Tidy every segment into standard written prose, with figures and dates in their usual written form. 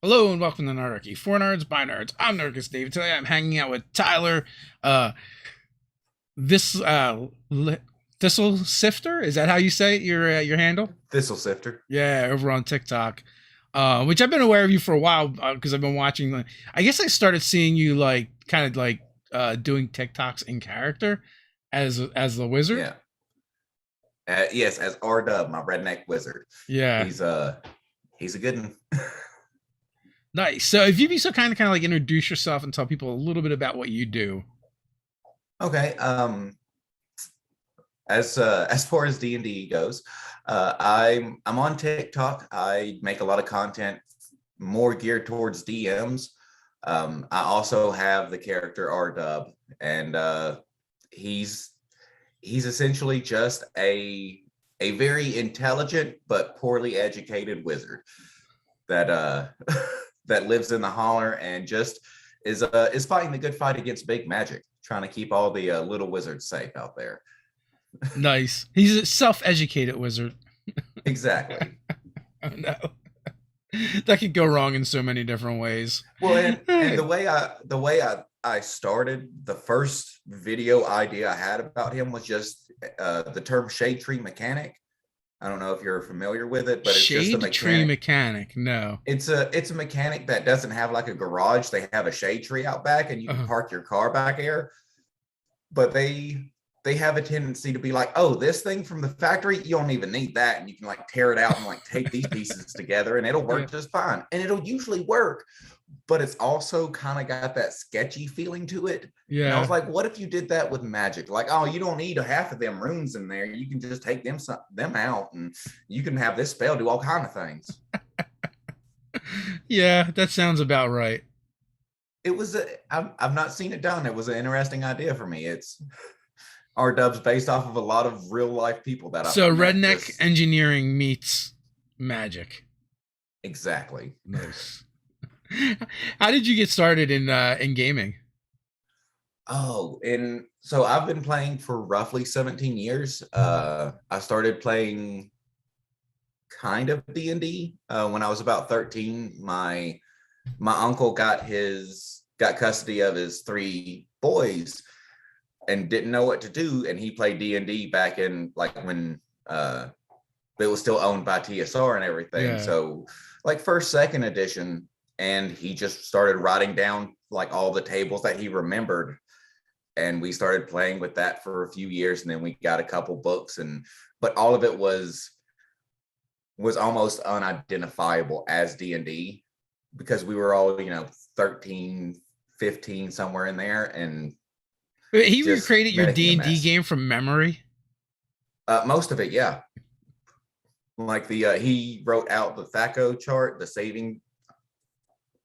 Hello and welcome to Nerdarchy. For nerds, by nerds. I'm Nerdist Dave. Today I'm hanging out with Tyler. Uh, this Thistle Sifter. Is that how you say it? Your handle? Thistle Sifter. Yeah, over on TikTok. Which I've been aware of you for a while because I've been watching. I guess I started seeing you kind of doing TikToks in character as the wizard. Yeah. Yes, as R Dub, my redneck wizard. Yeah, He's a good one. nice. So if you'd be so kind of like introduce yourself and tell people a little bit about what you do. Okay. As far as D&D goes, I'm on TikTok. I make a lot of content more geared towards DMs. I also have the character R Dub, and he's essentially just a very intelligent but poorly educated wizard that that lives in the holler and just is fighting the good fight against big magic, trying to keep all the little wizards safe out there. Nice. He's a self-educated wizard. Exactly. Oh no. That could go wrong in so many different ways. Well, and the way I started, the first video idea I had about him was just the term shade tree mechanic. I don't know if you're familiar with it, but it's just a Shade tree mechanic. mechanic. No. It's a mechanic that doesn't have like a garage. They have a shade tree out back, and you can Uh, park your car back there. But they have a tendency to be like, oh, this thing from the factory, you don't even need that, and you can like tear it out and like take these pieces together, and it'll yeah. work just fine, and it'll usually work. But it's also kind of got that sketchy feeling to it. And I Yeah. was like, what if you did that with magic? Like, oh, you don't need a half of them runes in there. You can just take them out, and you can have this spell do all kind of things. Yeah, that sounds about right. I've not seen it done. It was an interesting idea for me. It's R Dub's based off of a lot of real life people that I've So met. redneck Just engineering meets magic. exactly. Nice. How did you get started in gaming? Oh, and so I've been playing for roughly 17 years. I started playing kind of D&D when I was about 13. My uncle got custody of his three boys and didn't know what to do, and he played D&D back in like when it was still owned by TSR and everything. Yeah. So like first, second edition, and he just started writing down like all the tables that he remembered, and we started playing with that for a few years, and then we got a couple books, and but all of it was almost unidentifiable as D&D because we were all 13, 15, somewhere in there, and He just recreated your making a D&D mess. game from memory. Most of it, yeah. Like he wrote out the THACO chart,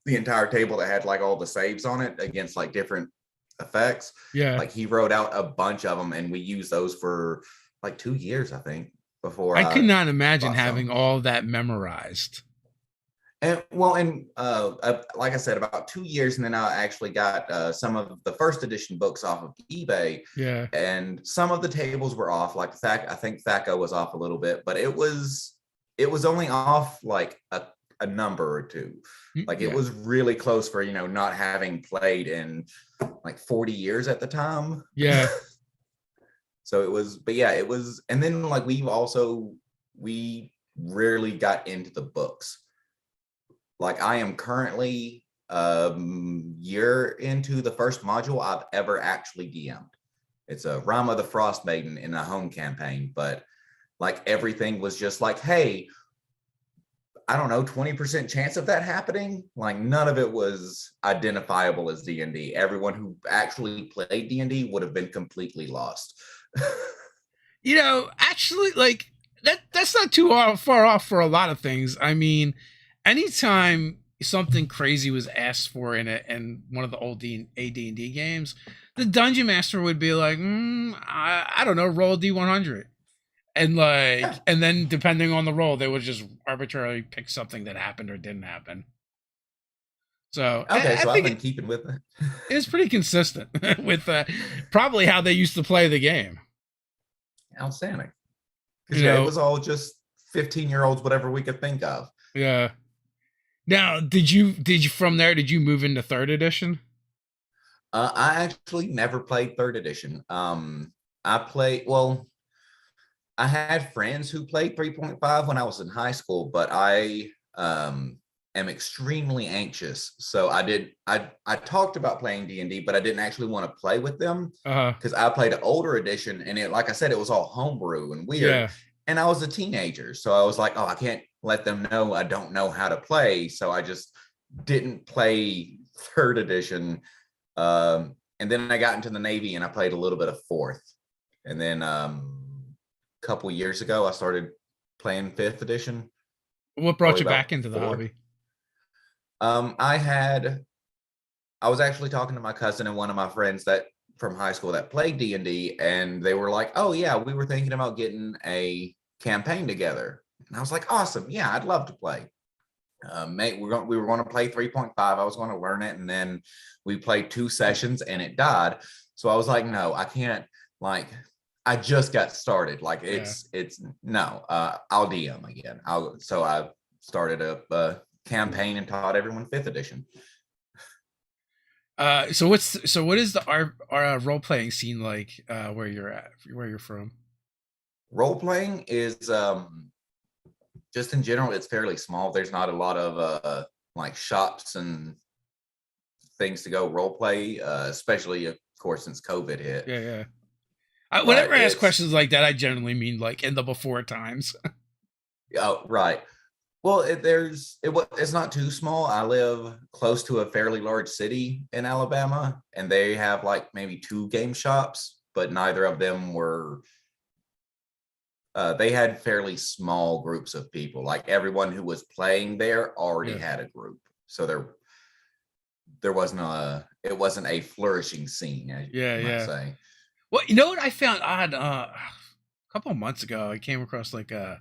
the entire table that had like all the saves on it against like different effects. Yeah. Like he wrote out a bunch of them, and we used those for like 2 years, I think, before I could I not imagine bought having some. all that memorized. And well, and like I said, about 2 years, and then I actually got some of the first edition books off of eBay, Yeah. and some of the tables were off. Like I think THACO was off a little bit, but it was only off like a number or two. Like it Yeah. was really close for not having played in like 40 years at the time. Yeah. So it was, but yeah, it was. And then like we rarely got into the books. Like I am currently year into the first module I've ever actually DM'd. It's a Rama the Frost Maiden in a home campaign, but like everything was just like, hey, I don't know, 20% chance of that happening. Like none of it was identifiable as D&D. Everyone who actually played D&D would have been completely lost. Actually, like that's not too far off for a lot of things. I mean, anytime something crazy was asked for in one of the old AD&D games, the dungeon master would be like, I don't know, roll a D100. Yeah. And then depending on the roll, they would just arbitrarily pick something that happened or didn't happen. So Okay, I so I've think been keeping with it. it was pretty consistent with probably how they used to play the game. Outstanding. You Because yeah, it know, was all just 15-year-olds, whatever we could think of. yeah. Now, did you from there? Did you move into third edition? I actually never played third edition. I played, well, I had friends who played 3.5 when I was in high school, but I am extremely anxious. So I talked about playing D&D, but I didn't actually want to play with them Uh, because I played an older edition and it, like I said, it was all homebrew and weird. yeah. And I was a teenager. So I was like, oh, I can't let them know I don't know how to play. So I just didn't play third edition. And then I got into the Navy and I played a little bit of fourth. And then couple years ago, I started playing fifth edition. What brought Probably you back about into the four. hobby? I was actually talking to my cousin and one of my friends that from high school that played D&D, and they were like, "Oh yeah, we were thinking about getting a campaign together." And I was like, "Awesome, yeah, I'd love to play." Mate, we were going to play 3.5. I was going to learn it, and then we played 2 sessions and it died. So I was like, "No, I can't." Like, I just got started. Like, Yeah. it's no. I'll DM again. So I started a campaign and taught everyone fifth edition. So what is the our role playing scene like where you're at, where you're from? Role playing is just in general, it's fairly small. There's not a lot of like shops and things to go role play, especially of course since COVID hit. Yeah, yeah. Whenever But I ask it's questions like that, I generally mean like in the before times. oh right. Well, it's not too small. I live close to a fairly large city in Alabama, and they have like maybe 2 game shops, but neither of them were. They had fairly small groups of people. Like everyone who was playing there already Yeah, had a group, so there wasn't a it wasn't a flourishing scene, as yeah, you might yeah. say. Well, you know what I found odd? A couple of months ago, I came across like a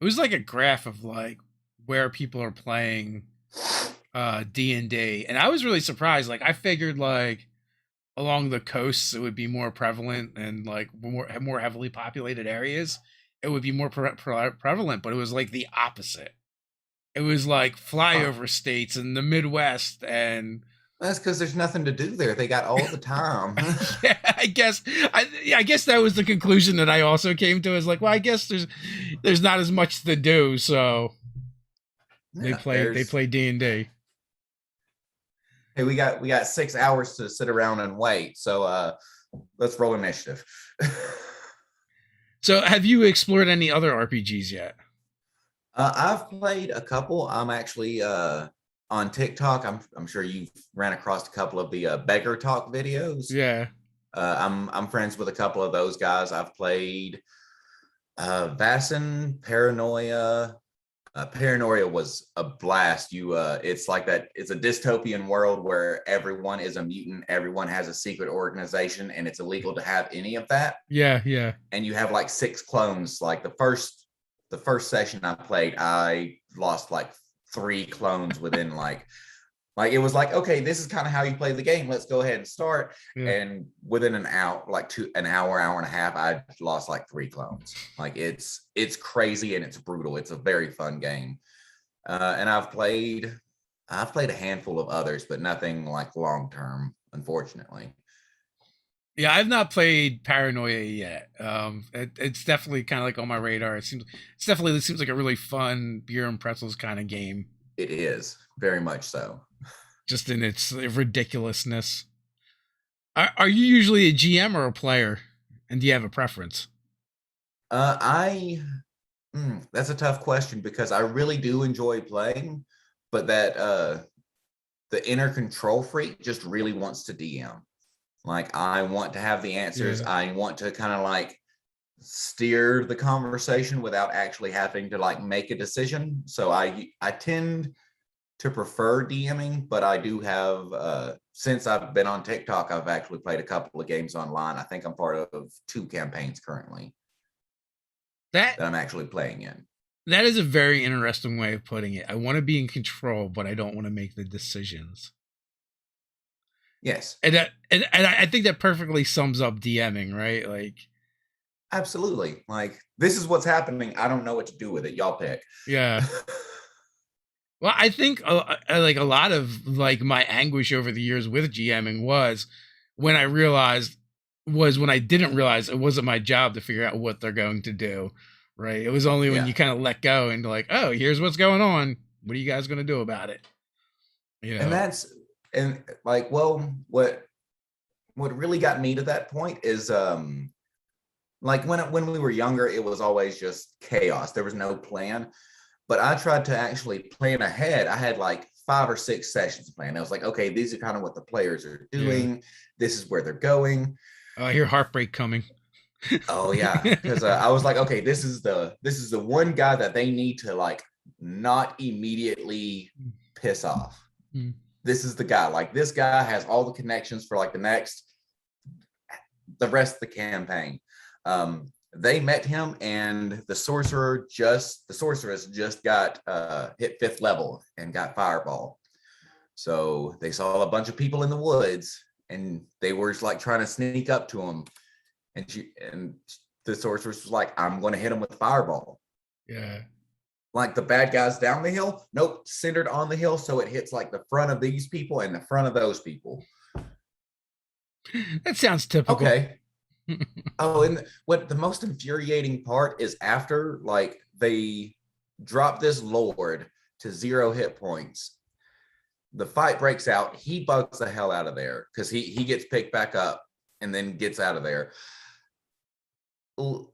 it was like a graph of like where people are playing D&D, and I was really surprised. Like I figured like along the coasts it would be more prevalent and like more heavily populated areas it would be more prevalent, but it was like the opposite. It was like Huh. flyover states in the Midwest and That's because there's nothing to do there. They got all the time. yeah, I guess that was the conclusion that I also came to is like, well, I guess there's not as much to do, so Yeah, they there's play D&D. hey, we got 6 hours to sit around and wait. So let's roll initiative. So, have you explored any other RPGs yet? I've played a couple. I'm actually on TikTok. I'm sure you've ran across a couple of the beggar talk videos. Yeah. I'm friends with a couple of those guys. I've played Vassen, Paranoia. Paranoia was a blast. It's like that. It's a dystopian world where everyone is a mutant. Everyone has a secret organization, and it's illegal to have any of that. Yeah, yeah. And you have like 6 clones. Like the first session I played, I lost like 3 clones within like it was like, okay, this is kind of how you play the game. Let's go ahead and start. Yeah. And within an hour, like an hour and a half, I lost like 3 clones. Like it's crazy and it's brutal. It's a very fun game. And I've played a handful of others, but nothing like long term, unfortunately. Yeah, I've not played Paranoia yet. It's definitely kind of like on my radar. It seems like a really fun beer and pretzels kind of game, It is very much so. just in its ridiculousness. Are you usually a GM or a player, and do you have a preference? I that's a tough question because I really do enjoy playing, but that the inner control freak just really wants to DM. Like I want to have the answers. Yeah. I want to kind of like steer the conversation without actually having to like make a decision. So I tend to prefer DMing, but I do have since I've been on TikTok, I've actually played a couple of games online. I think I'm part of 2 campaigns currently That that I'm actually playing in. that is a very interesting way of putting it. I want to be in control, but I don't want to make the decisions. Yes, And I think that perfectly sums up DMing, right? Like, absolutely. Like this is what's happening. I don't know what to do with it. Y'all pick. yeah. Well, I think like a lot of like my anguish over the years with GMing when I realized was when I didn't realize it wasn't my job to figure out what they're going to do. Right. It was only when Yeah. you kind of let go and like, oh, here's what's going on. What are you guys going to do about it? You And know. that's and like, well, what really got me to that point is like when we were younger, it was always just chaos. There was no plan. But I tried to actually plan ahead. I had like 5 or 6 sessions planned. I was like, okay, these are kind of what the players are Yeah. doing. This is where they're going. I hear heartbreak coming. Oh yeah, because I was like, okay, this is the one guy that they need to like not immediately piss off. Mm. This is the guy. Like this guy has all the connections for like the rest of the campaign. They met him, and the sorceress just got hit 5th level and got fireball. So they saw a bunch of people in the woods, and they were just like trying to sneak up to him, and the sorceress was like, "I'm going to hit him with fireball." Yeah. Like the bad guys down the hill, nope, centered on the hill, so it hits like the front of these people and the front of those people. That sounds typical. Okay. Oh, and what the most infuriating part is after like they drop this lord to 0 hit points, the fight breaks out. He bugs the hell out of there because he gets picked back up and then gets out of there.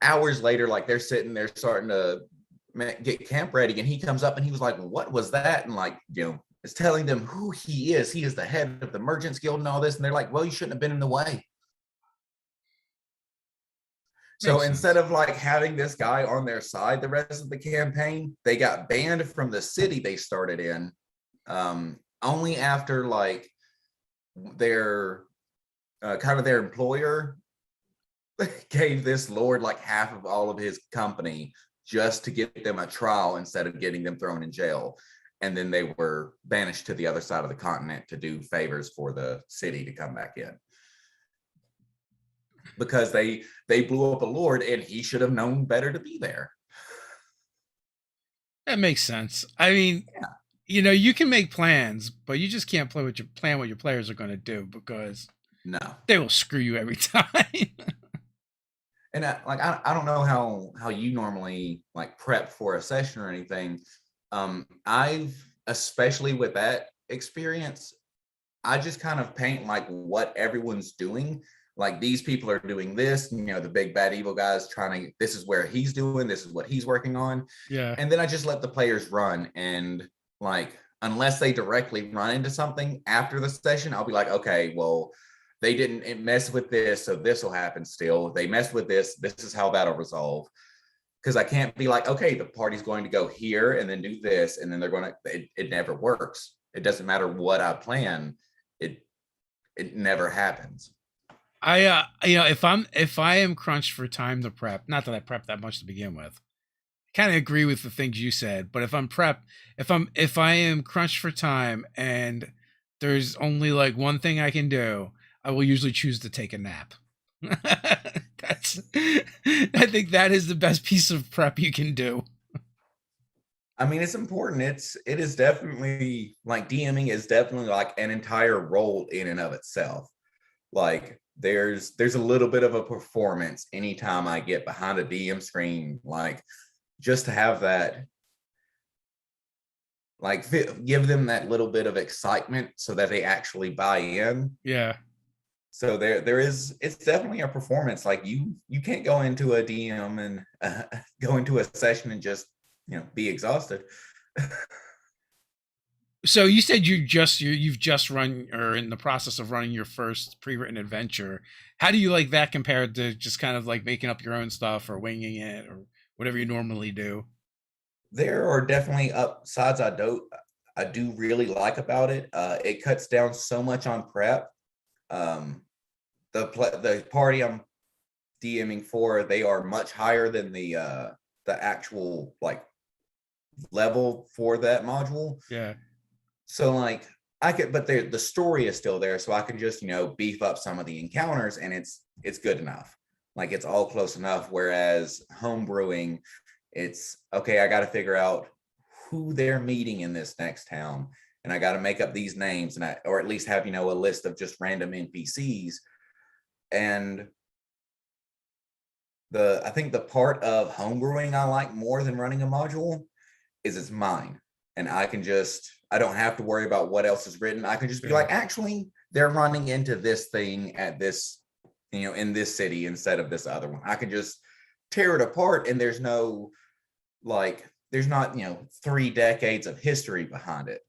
Hours later, like they're sitting there starting to get camp ready, and he comes up and he was like, "What was that?" And like, it's telling them who he is. He is the head of the Merchants Guild and all this, and they're like, "Well, you shouldn't have been in the way." So Makes instead sense. of like having this guy on their side the rest of the campaign, they got banned from the city they started in. Only after like their kind of their employer gave this lord like half of all of his company just to get them a trial instead of getting them thrown in jail. And then they were banished to the other side of the continent to do favors for the city to come back in, because they blew up a lord and he should have known better to be there. That makes sense. I mean, Yeah. you can make plans, but you just can't play what your plan what your players are going to do because No. they will screw you every time. And I don't know how you normally like prep for a session or anything. I've, especially with that experience, I just kind of paint like what everyone's doing. Like these people are doing this, the big bad evil guy's trying to, this is where he's doing, this is what he's working on. Yeah. And then I just let the players run, and like unless they directly run into something after the session, I'll be like, okay, well, they didn't mess with this, so this will happen still. They messed with this is how that'll resolve. Because I can't be like, okay, the party's going to go here and then do this, and then they're going to, it never works. It doesn't matter what I plan, it it never happens. If I am crunched for time to prep, not that I prep that much to begin with. I kind of agree with the things you said, but if I am crunched for time and there's only like one thing I can do, I will usually choose to take a nap. That's I think that is the best piece of prep you can do. I mean, it's important. It is definitely like DMing is definitely like an entire role in and of itself. Like there's a little bit of a performance anytime I get behind a DM screen, like just to have that, like give them that little bit of excitement so that they actually buy in. Yeah. So it's definitely a performance. Like you can't go into a DM and go into a session and just be exhausted. So you said you've just run or in the process of running your first pre-written adventure. How do you like that compared to just kind of like making up your own stuff or winging it or whatever you normally do? There are definitely upsides I do really like about it. It cuts down so much on prep. Um, the party I'm DMing for, they are much higher than the actual like level for that module. Yeah. So like I could, but the story is still there, so I can just beef up some of the encounters, and it's good enough. Like it's all close enough. Whereas home brewing, it's okay. I got to figure out who they're meeting in this next town, and I got to make up these names, and or at least have, a list of just random NPCs. And I think the part of homebrewing I like more than running a module is it's mine. And I don't have to worry about what else is written. I can just be like, actually, they're running into this thing at this, in this city instead of this other one. I can just tear it apart, and there's no, there's not, 3 decades of history behind it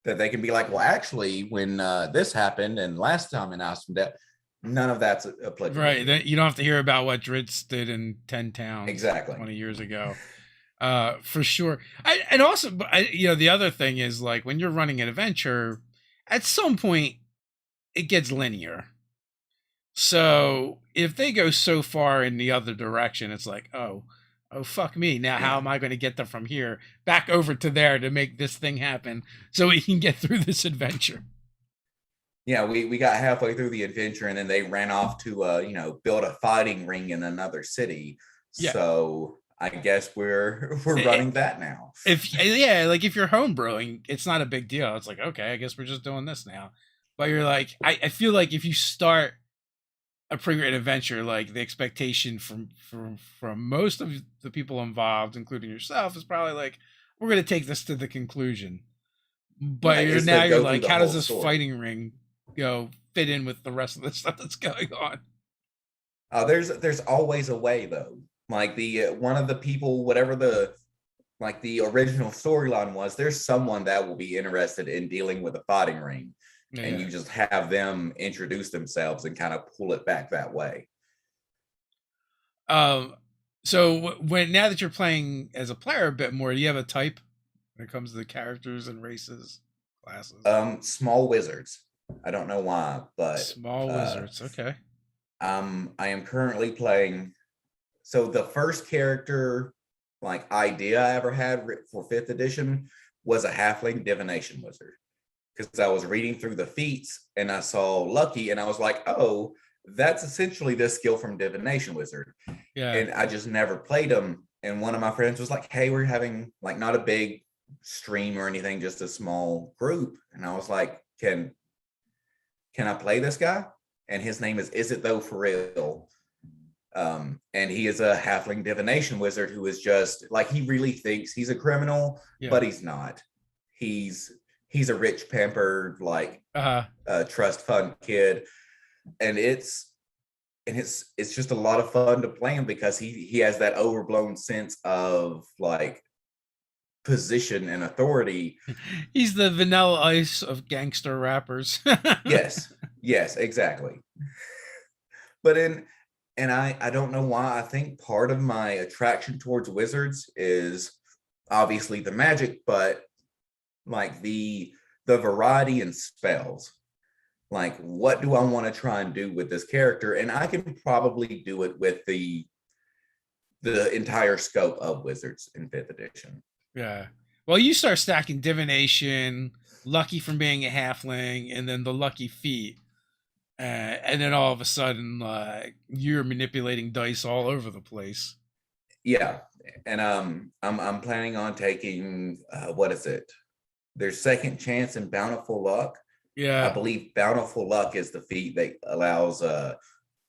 that they can be like, well, actually, when this happened and last time in Austin, none of that's applicable. Right. You don't have to hear about what Dritz did in 10 towns exactly 20 years ago. For sure. And also, the other thing is, like, when you're running an adventure, at some point it gets linear. So if they go so far in the other direction, it's like, oh fuck me. Now how am I going to get them from here back over to there to make this thing happen so we can get through this adventure? Yeah, we got halfway through the adventure, and then they ran off to build a fighting ring in another city. Yeah. So I guess we're running that now. If you're homebrewing, it's not a big deal. It's like, okay, I guess we're just doing this now. But you're like, I feel like if you start a pre-written adventure, like, the expectation from most of the people involved, including yourself, is probably like, we're going to take this to the conclusion. But you're like, how does this fighting ring fit in with the rest of the stuff that's going on? There's always a way, though. Like, the one of the people, whatever the original storyline was, there's someone that will be interested in dealing with a fighting ring. Yeah. And you just have them introduce themselves and kind of pull it back that way. So now that you're playing as a player a bit more, do you have a type when it comes to the characters and races, classes? Small wizards. I don't know why, but small wizards. Okay. I am currently playing. So the first character idea I ever had for 5th edition was a Halfling Divination Wizard, because I was reading through the feats and I saw Lucky, and I was like, oh, that's essentially this skill from Divination Wizard. Yeah. And I just never played them. And one of my friends was like, hey, we're having not a big stream or anything, just a small group. And I was like, can I play this guy? And his name is It Though For Real? And he is a Halfling Divination Wizard who is just he really thinks he's a criminal, but he's not. He's a rich, pampered, trust fund kid. And it's just a lot of fun to play him, because he has that overblown sense of position and authority. He's the Vanilla Ice of gangster rappers. yes, exactly. But I don't know why. I think part of my attraction towards wizards is obviously the magic, but the variety in spells. What do I want to try and do with this character? And I can probably do it with the entire scope of wizards in 5th edition. Yeah. Well, you start stacking divination, lucky from being a halfling, and then the lucky feat. And then all of a sudden, you're manipulating dice all over the place. Yeah. And I'm planning on taking what is it? There's Second Chance and Bountiful Luck. Yeah. I believe Bountiful Luck is the feat that allows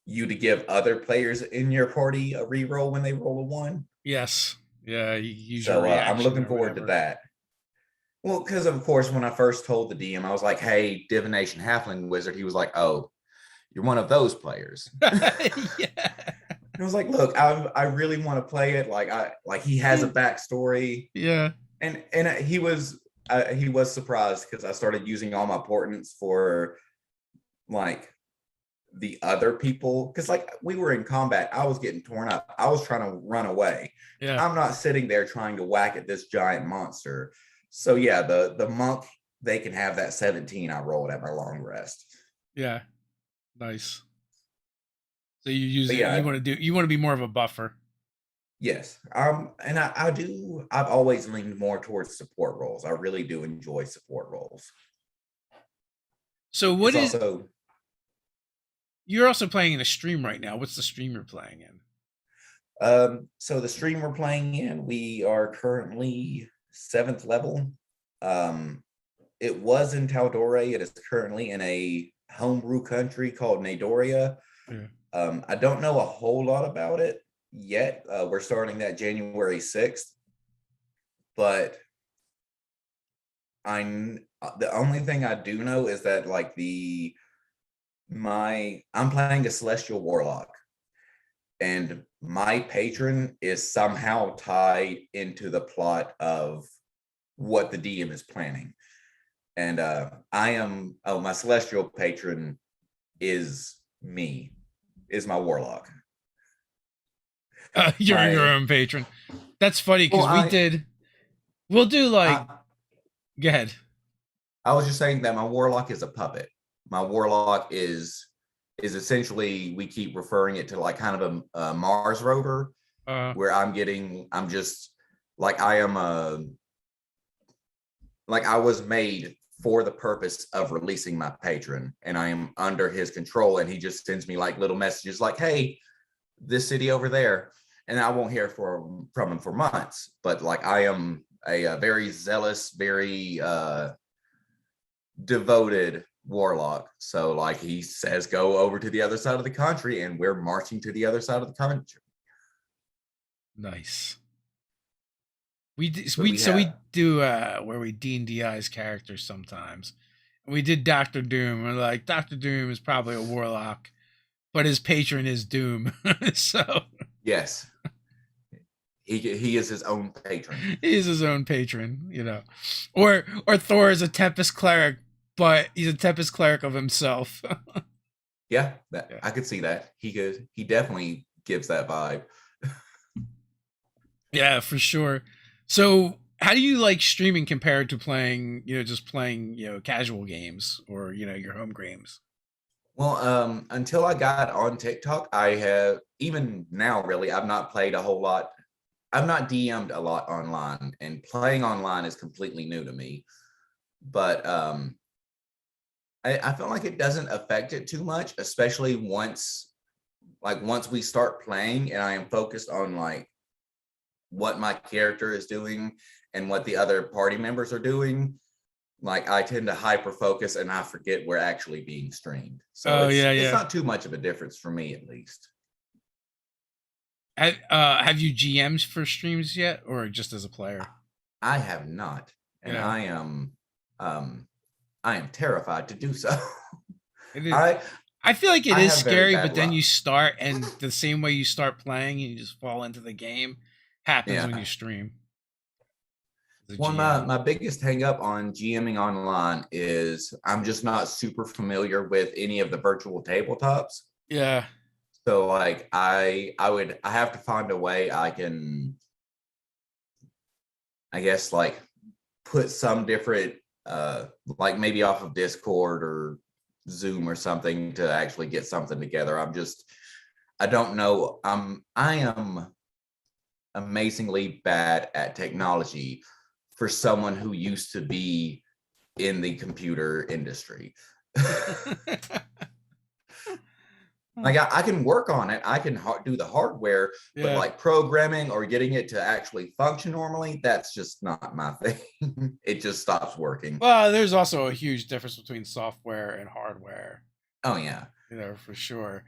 you to give other players in your party a reroll when they roll a 1. Yes. Yeah. So I'm looking forward to that. Well, because of course, when I first told the DM, I was like, hey, Divination Halfling Wizard, he was like, oh, you're one of those players. Yeah. And I was like, look, I really want to play it. He has a backstory. Yeah. And he was surprised, because I started using all my portents for the other people, because we were in combat. I was getting torn up. I was trying to run away. Yeah. I'm not sitting there trying to whack at this giant monster. So yeah, the monk, they can have that 17 I rolled at my long rest. Yeah. Nice. So you use it. Yeah, you want to be more of a buffer. Yes. And I've always leaned more towards support roles. I really do enjoy support roles. So you're also playing in a stream right now. What's the stream you're playing in? So the stream we're playing in, we are currently 7th level. It was in Taldore. It is currently in a homebrew country called Nadoria. Yeah. I don't know a whole lot about it yet. We're starting that January 6th, but the only thing I do know is that like I'm playing a celestial warlock, and my patron is somehow tied into the plot of what the DM is planning. And my celestial patron is my warlock. You're your My own patron. That's funny well, because we'll do like, I go ahead. I was just saying that my warlock is a puppet. My warlock is essentially, we keep referring it to like kind of a Mars rover, where I'm just like, I was made for the purpose of releasing my patron, and I am under his control, and he just sends me like little messages like, hey, this city over there, and I won't hear from him for months. But like, I am a very zealous, very devoted warlock. So like, he says go over to the other side of the country, and we're marching to the other side of the country. Nice. We do where we D&Di's characters sometimes. We did Doctor Doom. We're like, Doctor Doom is probably a warlock, but his patron is Doom. So yes, he is his own patron. He's his own patron, you know. Or Thor is a Tempest cleric, but he's a Tempest cleric of himself. Yeah, Yeah. I could see that. He definitely gives that vibe. Yeah, for sure. So how do you like streaming compared to playing, just playing, casual games or, your home games? Well, until I got on TikTok, I have, even now really, I've not played a whole lot. I've not DM'd a lot online, and playing online is completely new to me. But I feel like it doesn't affect it too much, especially once we start playing and I am focused on like what my character is doing and what the other party members are doing. Like, I tend to hyper focus and I forget we're actually being streamed. So Oh yeah, it's yeah. not too much of a difference for me, at least. Have you GMs for streams yet, or just as a player? I have not, and Yeah, I am terrified to do so. it is. I I feel like it I is have very scary, bad but then you luck. start, and the same way you start playing and you just fall into the game happens when you Yeah. stream as a One GM. my biggest hang up on GMing online is I'm just not super familiar with any of the virtual tabletops. Yeah, So like, I have to find a way I can, I guess, like, put some different like maybe off of Discord or Zoom or something to actually get something together. I don't know. I am amazingly bad at technology for someone who used to be in the computer industry. Like, I can work on it. I can do the hardware, but yeah. like programming or getting it to actually function normally, that's just not my thing. It just stops working. Well, there's also a huge difference between software and hardware. Oh yeah. For sure.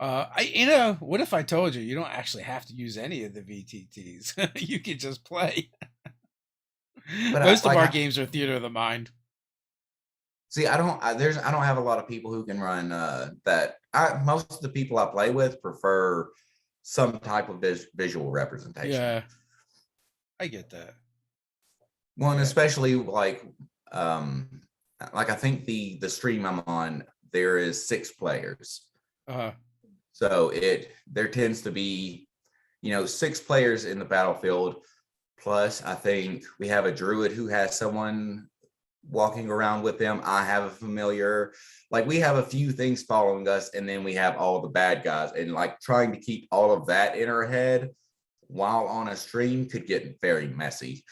What if I told you don't actually have to use any of the VTTs? You can just play. But Most of our games are theater of the mind. see, I don't have a lot of people who can run that. Most of the people I play with prefer some type of visual representation. Yeah, I get that. Well, and Yeah. especially like I think the stream I'm on, there is 6 players. Uh, So there tends to be, 6 players in the battlefield. Plus, I think we have a druid who has someone walking around with them. I have a familiar. Like, we have a few things following us, and then we have all the bad guys. And like, trying to keep all of that in our head while on a stream could get very messy.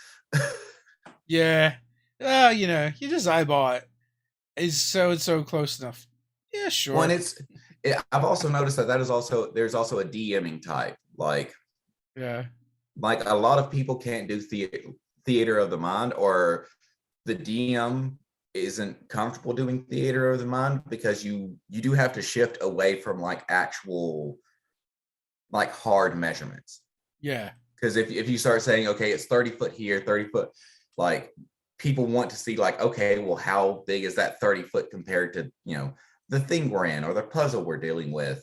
yeah. You just eyeball it. Is so close enough. Yeah, Well, sure. I've also noticed that there's also a DMing type. Like Yeah. a lot of people can't do theater of the mind, or the DM isn't comfortable doing theater of the mind, because you do have to shift away from like actual like hard measurements. Yeah. Because if you start saying, okay, it's 30 foot here, 30 foot, like people want to see like, okay, well, how big is that 30 foot compared to, the thing we're in or the puzzle we're dealing with.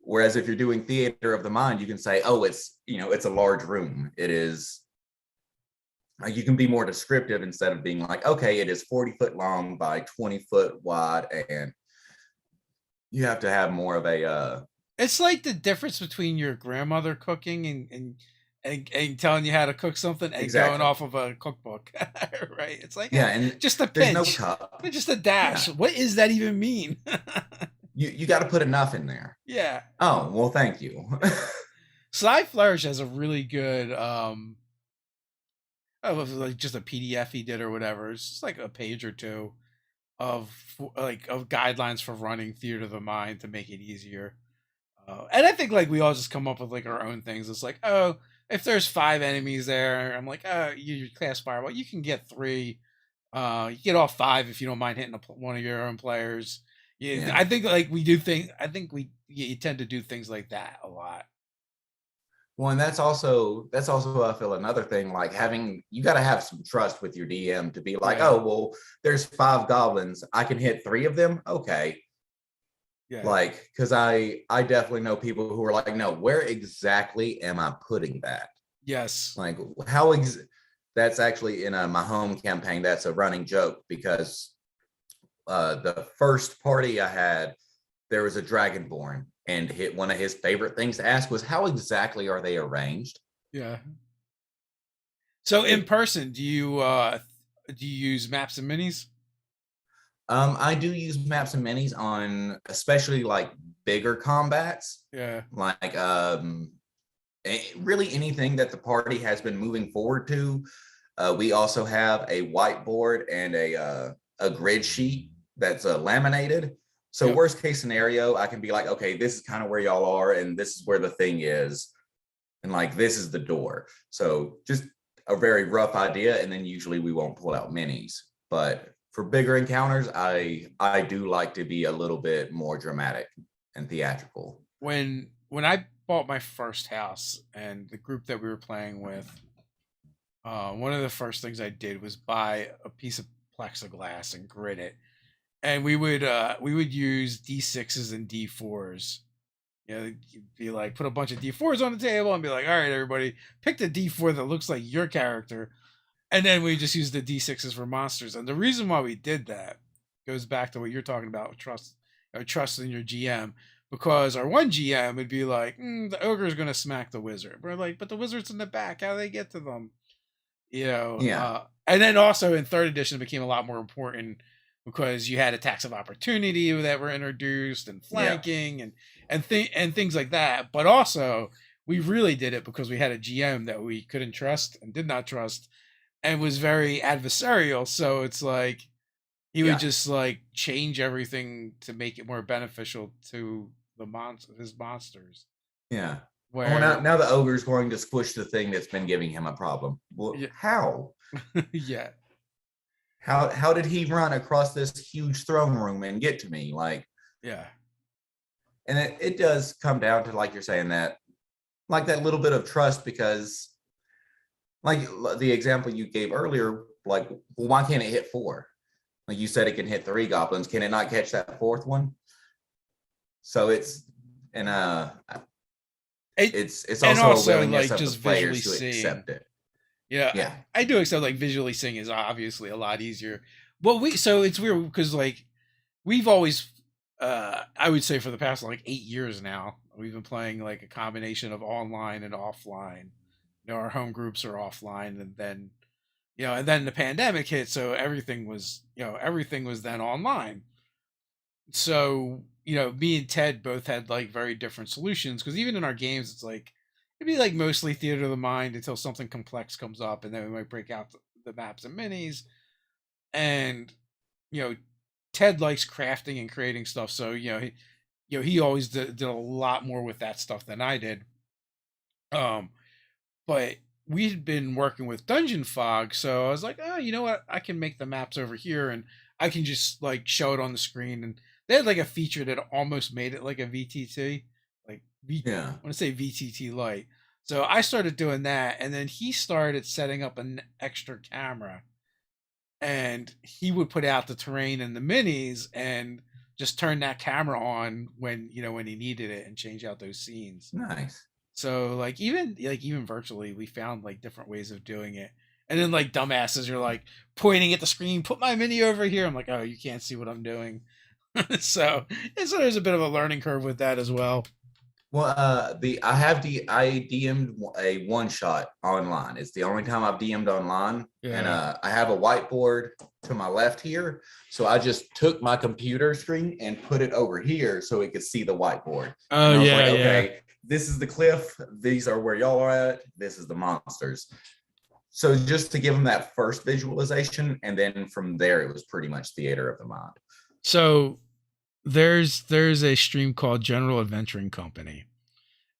Whereas if you're doing theater of the mind, you can say, oh, it's a large room. It is, you can be more descriptive instead of being like, okay, it is 40 foot long by 20 foot wide. And you have to have more of a, It's like the difference between your grandmother cooking and telling you how to cook something and going exactly. off of a cookbook, right? It's like Yeah. And just a there's no pinch, cup. just a dash. Yeah. What does that even mean? You got to put enough in there. Yeah. Oh, well, thank you. Sly Flourish has a really good like just a PDF he did or whatever. It's just like a page or two of of guidelines for running theater of the mind to make it easier. And I think like we all just come up with like our own things. It's like, oh, if there's 5 enemies there, I'm like, oh, you class fireball, you can get 3. You get all 5 if you don't mind hitting one of your own players. Yeah, Yeah. I think like we do think. I think you tend to do things like that a lot. Well, and that's also I feel another thing, like you got to have some trust with your DM to be like, Yeah, oh, well, there's 5 goblins, I can hit 3 of them, okay. yeah, Like, because I definitely know people who are like, no, where exactly am I putting that? yes, Like, that's actually in my home campaign. That's a running joke, because the first party I had, there was a dragonborn, and one of his favorite things to ask was, how exactly are they arranged? yeah. So in It, person, do you use maps and minis? I do use maps and minis on especially like bigger combats, Yeah, like really anything that the party has been moving forward to. We also have a whiteboard and a grid sheet that's laminated. So yep, worst case scenario, I can be like, okay, this is kind of where y'all are, and this is where the thing is, and like this is the door. So just a very rough idea, and then usually we won't pull out minis. But for bigger encounters, I do like to be a little bit more dramatic and theatrical. when I bought my first house and the group that we were playing with, one of the first things I did was buy a piece of plexiglass and grid it, and we would use D6s and D4s. You know, you'd be like, put a bunch of D4s on the table and be like, all right, everybody, pick the D4 that looks like your character, and then we just use the D6s for monsters. And the reason why we did that goes back to what you're talking about, trust in your GM. Because our one GM would be like, the ogre is going to smack the wizard. We're like, but the wizard's in the back. How do they get to them? Yeah, And then also in third edition, it became a lot more important because you had attacks of opportunity that were introduced and yeah, flanking and things like that. But also, we really did it because we had a GM that we couldn't trust and did not trust and was very adversarial. So it's like he would yeah, just like change everything to make it more beneficial to his monsters. yeah. Oh, now, Where now the ogre's going to squish the thing that's been giving him a problem. Well, yeah, how? yeah, How did he run across this huge throne room and get to me? Like, yeah, and it does come down to, like you're saying, that like that little bit of trust, because like the example you gave earlier, like, well, why can't it hit 4? Like you said, it can hit 3 goblins. Can it not catch that 4th one? So and it, it's and also a also willingness like of the just visually players to seeing. accept it. Yeah, Yeah, I do accept like visually seeing is obviously a lot easier. Well, so it's weird because like we've always, I would say for the past like 8 years now, we've been playing like a combination of online and offline. Our home groups are offline, and then and then the pandemic hit, so everything was then online. So me and Ted both had like very different solutions because even in our games, it's like it'd be like mostly theater of the mind until something complex comes up, and then we might break out the maps and minis. And you know, Ted likes crafting and creating stuff, so he always did a lot more with that stuff than I did. Um, but we had been working with Dungeon Fog, so I was like, oh, you know what? I can make the maps over here, and I can just like show it on the screen. And they had like a feature that almost made it like a VTT, like Yeah. I want to say VTT Lite. So I started doing that, and then he started setting up an extra camera, and he would put out the terrain and the minis, and just turn that camera on when when he needed it, and change out those scenes. Nice. So even virtually, we found like different ways of doing it. And then like dumbasses are like pointing at the screen, put my mini over here. I'm like, oh, you can't see what I'm doing. So there's a bit of a learning curve with that as well. Well, I DM'd a one shot online. It's the only time I've DM'd online, and Yeah. I have a whiteboard to my left here. So I just took my computer screen and put it over here so it could see the whiteboard. Oh And I was yeah, like, yeah. okay, this is the cliff. These are where y'all are at. This is the monsters. So just to give them that first visualization, and then from there it was pretty much theater of the mind. So there's a stream called General Adventuring Company,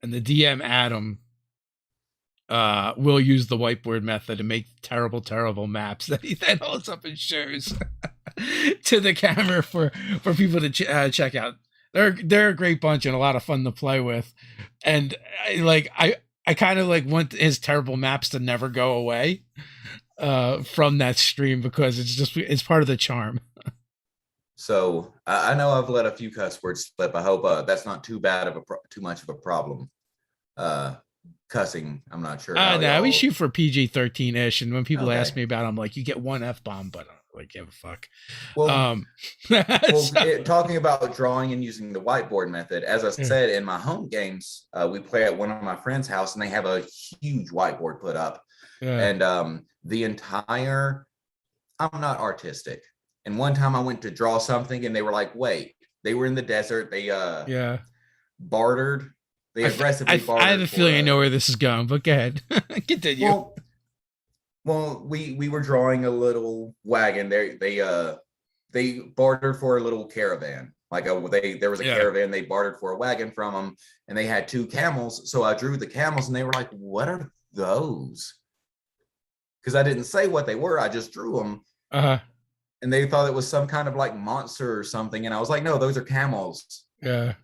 and the DM Adam will use the whiteboard method to make terrible maps that he then holds up and shows to the camera for people to check out. They're a great bunch and a lot of fun to play with, and I kind of like want his terrible maps to never go away from that stream, because it's part of the charm. So I know I've let a few cuss words slip. I hope that's not too bad of too much of a problem. Cussing, I'm not sure how No, we y'all. shoot for PG-13 ish, and when people ask Okay. me about it, I'm like, you get one F bomb, but I don't really give a fuck. Well, So, talking about drawing and using the whiteboard method, as I yeah. said in my home games, we play at one of my friends' house, and they have a huge whiteboard put up, Yeah. and the entire. I'm not artistic, and one time I went to draw something, and they were like, "Wait." They were in the desert. They Yeah. bartered. They aggressively I have a bartered for feeling I know a. where this is going, but go ahead. Continue. Well, we were drawing a little wagon. They bartered for a little caravan. There was a Yeah. caravan. They bartered for a wagon from them, and they had two camels. So I drew the camels, and they were like, "What are those?" Because I didn't say what they were. I just drew them, Uh-huh. and they thought it was some kind of like monster or something. And I was like, "No, those are camels. Yeah.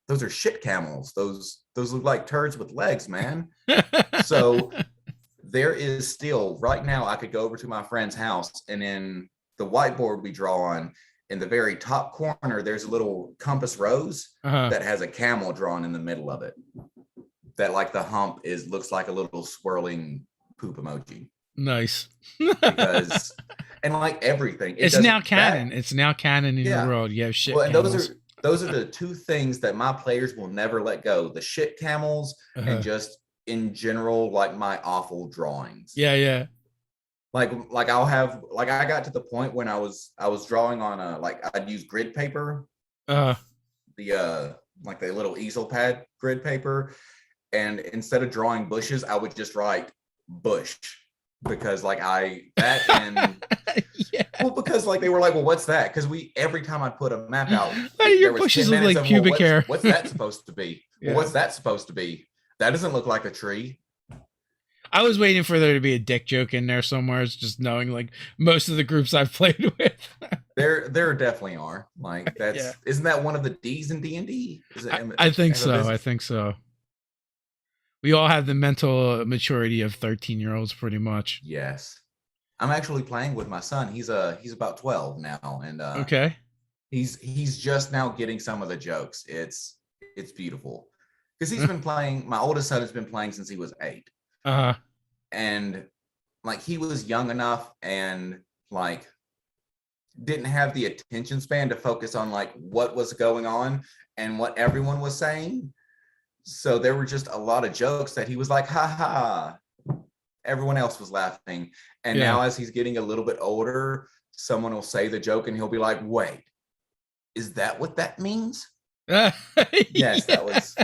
Those are shit camels. Those look like turds with legs, man." So there is still right now, I could go over to my friend's house, and in the whiteboard we draw on, in the very top corner, there's a little compass rose Uh-huh. that has a camel drawn in the middle of it. That like the hump looks like a little swirling poop emoji. Nice. Because and like everything, It's now canon. It's now canon in your yeah. world. You have shit Well, and camels. those are the two things that my players will never let go: the shit camels, and Uh-huh. just in general, like my awful drawings. Yeah, yeah. Like I'll have like I got to the point when I was drawing on I'd use grid paper, Uh the like the little easel pad grid paper, and instead of drawing bushes, I would just write bush, because like I that and yeah. well, because like they were like, well, what's that? Because every time I put a map out, Why do your there was bushes 10 look minutes like of, well, pubic hair? what's that supposed to be? Yeah. Well, what's that supposed to be? That doesn't look like a tree. I was waiting for there to be a dick joke in there somewhere. It's just knowing like most of the groups I've played with. There definitely are. Like Yeah. isn't that one of the D's in D&D? I think so. I think so. We all have the mental maturity of 13-year-olds pretty much. Yes. I'm actually playing with my son. He's about 12 now, and Okay. he's just now getting some of the jokes. It's beautiful. Because he's been playing, my oldest son has been playing since he was 8. Uh-huh. And like he was young enough and like didn't have the attention span to focus on like what was going on and what everyone was saying. So there were just a lot of jokes that he was like, ha ha. Everyone else was laughing. And Yeah. now as he's getting a little bit older, someone will say the joke and he'll be like, wait, is that what that means? Yes, Yeah. that was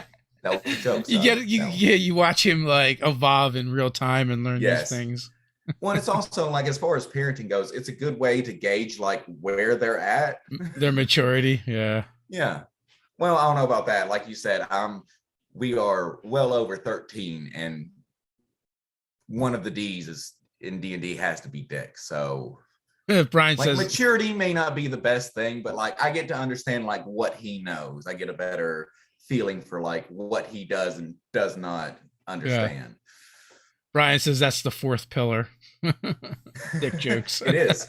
a joke. You watch him like evolve in real time and learn Yes. these things. Well, it's also like, as far as parenting goes, it's a good way to gauge like where they're at. Their maturity. Yeah. Yeah. Well, I don't know about that. Like you said, we are well over 13, and one of the D's is in D&D has to be Dick. So Brian like says maturity may not be the best thing, but like I get to understand like what he knows. I get a better feeling for like what he does and does not yeah. understand. Brian says that's the fourth pillar. Dick jokes. It is.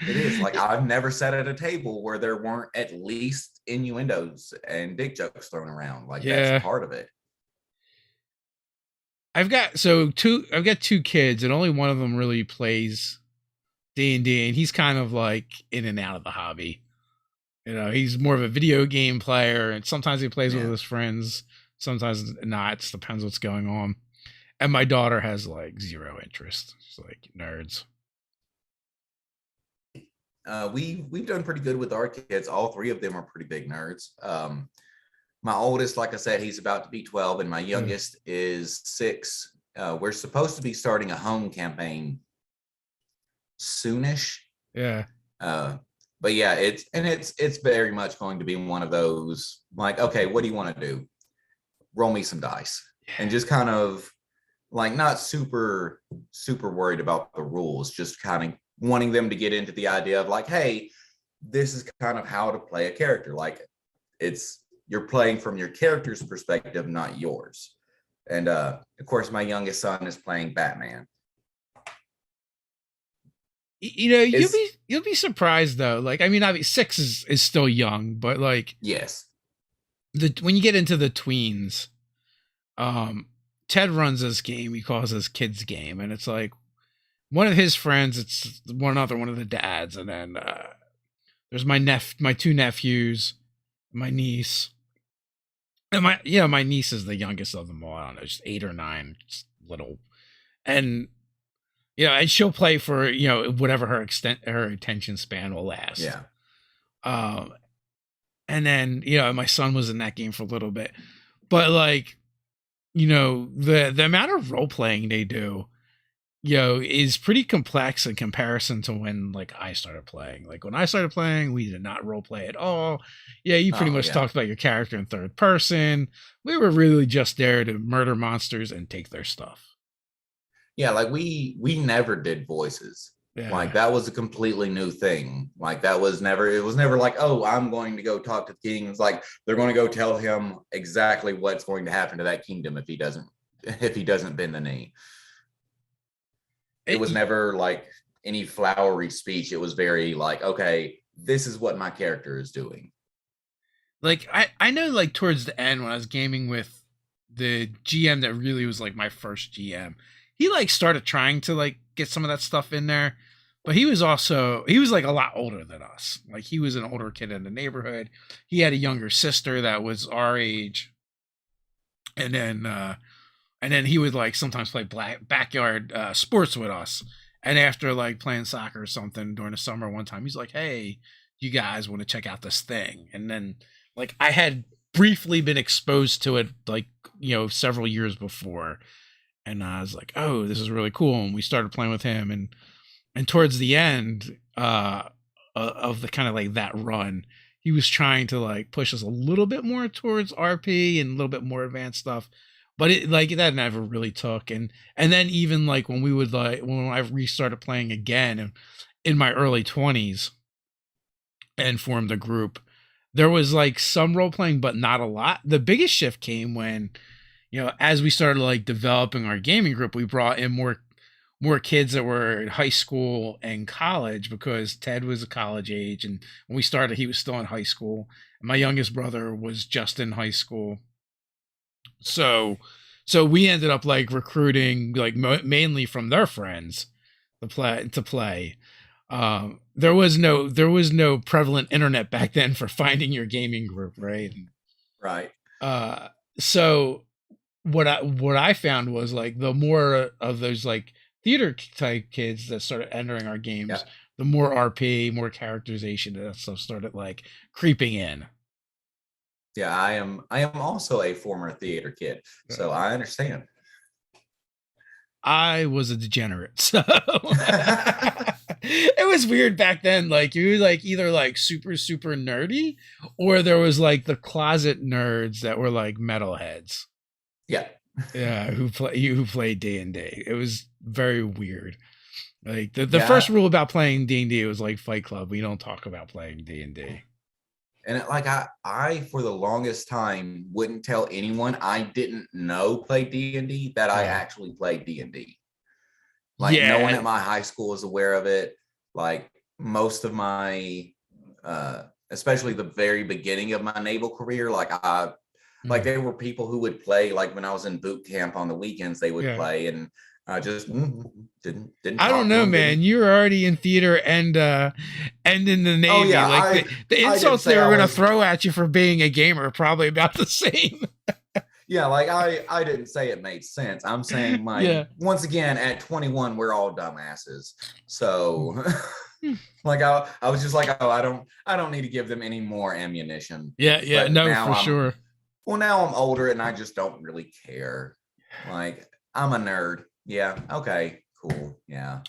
It is. Like I've never sat at a table where there weren't at least innuendos and dick jokes thrown around. Like that's Yeah. part of it. I've got two kids and only one of them really plays D&D, and he's kind of like in and out of the hobby. You know, he's more of a video game player, and sometimes he plays with his friends, sometimes not. It depends what's going on. And my daughter has like zero interest. She's like nerds. We've done pretty good with our kids. All three of them are pretty big nerds. My oldest, like I said, he's about to be 12, and my youngest is 6. We're supposed to be starting a home campaign soonish. Yeah. But yeah, it's very much going to be one of those like, okay, what do you want to do? Roll me some dice. And just kind of like not super worried about the rules, just kind of wanting them to get into the idea of like, hey, this is kind of how to play a character. Like you're playing from your character's perspective, not yours. And of course, my youngest son is playing Batman. You know, you'll be surprised though. Like, I mean, 6 is still young, but like, yes, when you get into the tweens, Ted runs this game. He calls this kids game, and it's like one of his friends. It's one of the dads, and then there's my 2 nephews, my niece. And my niece is the youngest of them all. I don't know, just 8 or 9, just little. And and she'll play for, whatever her attention span will last. Yeah. And then, my son was in that game for a little bit. But like, the amount of role playing they do, is pretty complex in comparison to when like I started playing. Like when I started playing, we did not role play at all. Yeah, you pretty much talked about your character in third person. We were really just there to murder monsters and take their stuff. Yeah, like we never did voices. Yeah. Like that was a completely new thing. Like it was never like, oh, I'm going to go talk to the king. It's like they're going to go tell him exactly what's going to happen to that kingdom if he doesn't bend the knee. It was never like any flowery speech. It was very like, okay, this is what my character is doing. Like I know like towards the end when I was gaming with the GM that really was like my first GM, he like started trying to like get some of that stuff in there, but he was like a lot older than us. Like he was an older kid in the neighborhood. He had a younger sister that was our age. And then he would like sometimes play backyard sports with us. And after like playing soccer or something during the summer one time, he's like, hey, you guys want to check out this thing? And then like I had briefly been exposed to it like, several years before. And I was like, oh, this is really cool. And we started playing with him. And towards the end of the kind of like that run, he was trying to like push us a little bit more towards RP and a little bit more advanced stuff. But it like that never really took. And then even like when I restarted playing again in my early 20s and formed a group, there was like some role playing, but not a lot. The biggest shift came when, as we started like developing our gaming group, we brought in more kids that were in high school and college because Ted was a college age. And when we started, he was still in high school. And my youngest brother was just in high school. So we ended up like recruiting like mainly from their friends to play. There was no prevalent internet back then for finding your gaming group, right? Right. So what I found was like the more of those like theater type kids that started entering our games, the more RP, more characterization, that stuff started like creeping in. Yeah, I am also a former theater kid, so I understand. I was a degenerate, so it was weird back then. Like you were like either like super nerdy, or there was like the closet nerds that were like metalheads. Yeah, Yeah, who played D&D. It was very weird. Like the first Yeah, rule about playing D&D was like Fight Club. We don't talk about playing D&D. and like I for the longest time wouldn't tell anyone I didn't know played D&D that I Yeah. actually played D&D. Like no one Yeah. at my high school was aware of it. Like most of my especially the very beginning of my naval career, like Mm. there were people who would play like when I was in boot camp on the weekends, they would Yeah. play, and I just didn't I don't talk to know, them, man. didn't. You were already in theater and in the Oh Navy. yeah, Like the I didn't insults they say were I gonna was. throw at you for being a gamer are probably about the same. Yeah, like I didn't say it made sense. I'm saying like Yeah. once again at 21 we're all dumbasses. So Hmm. like I was just like, oh, I don't need to give them any more ammunition. Yeah, yeah, But no, now for sure. now I'm older and I just don't really care. Like I'm a nerd. Yeah, okay, cool. Yeah.